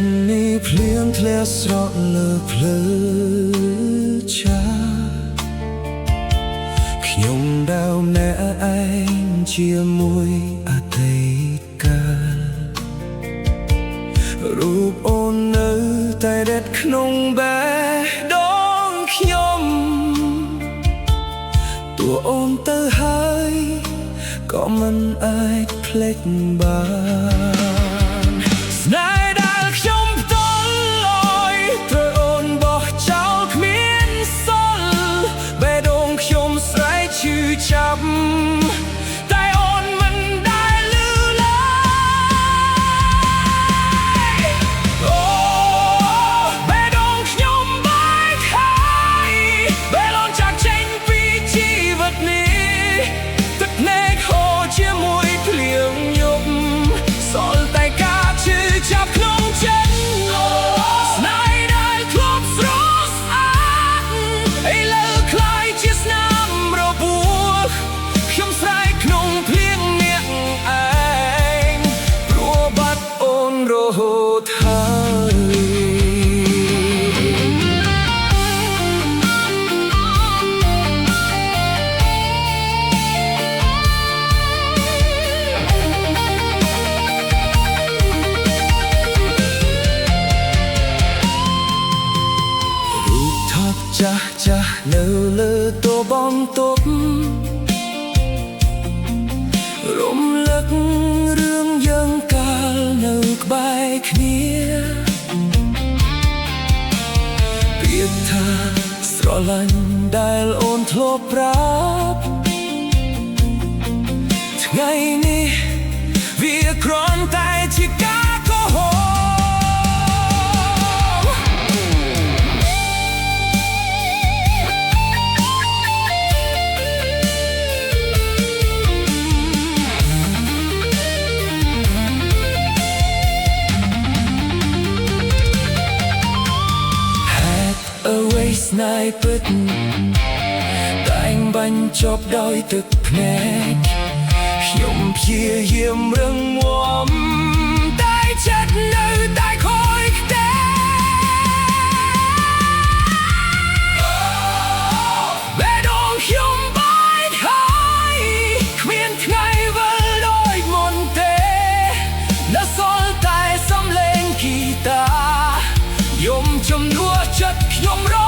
មនេះភ្លៀងធ្លាក់ស្រក់លើភ្លើឆាខ្ញុំដើរម្នាក់ឯងជាមួយអតីតកាលរូបអូននៅតែដិតក្នុងបេះដូងខ្ញុំតួអូនទៅហើយក៏មិនអាចភ្លេចបានស្នេហ៍ដែលខ្ញុំផ្ទាល់លយត្រូវអូនបោះចោលគ្មានសល់បេះដូងខ្ញុំស្រែកឈឺចាប់តែអូនមិនដែលលឺឡើយអូបេះដូងខ្ញុំបែកហើយពេលអូនចាក់ចេញពីជីវិតនេះទឹកភ្នែកហូរជាមួយភ្លៀងយប់សល់តែការឈឺចាប់ក្នុងចិត្តស្នេហ៍ដែលធ្លាប់ស្រស់ស្អាតឥឡូវคล้ายជាស្នាមរបួសខ្ញុំស្រែកក្នុងភ្លៀងអ្នកឯងព្រោះបាត់អូនរហូតហើយចាស់នៅលើតួបន្ទប់រំលឹករឿងយើងកាលនៅក្បែរគ្នាពាក្យថាស្រឡាញ់ដែលអូនធ្លាប់ប្រាប់ថ្ងៃនេះវាគ្រាន់តែជាការកុហកស្នេហ៍ពិតតែងបាញ់ចប់ដោយទឹកភ្នែកខ្ញុំព្យាយាមរឹងមាំតែចិត្តនៅតែខូចខ្ទេបេះដូងខ្ញុំបែកហើយគ្មានថ្ងៃវិលដូចមុនទេនៅសល់តែសំឡេងហ្គីតាយំជំនួសចិត្តខ្ញុំរ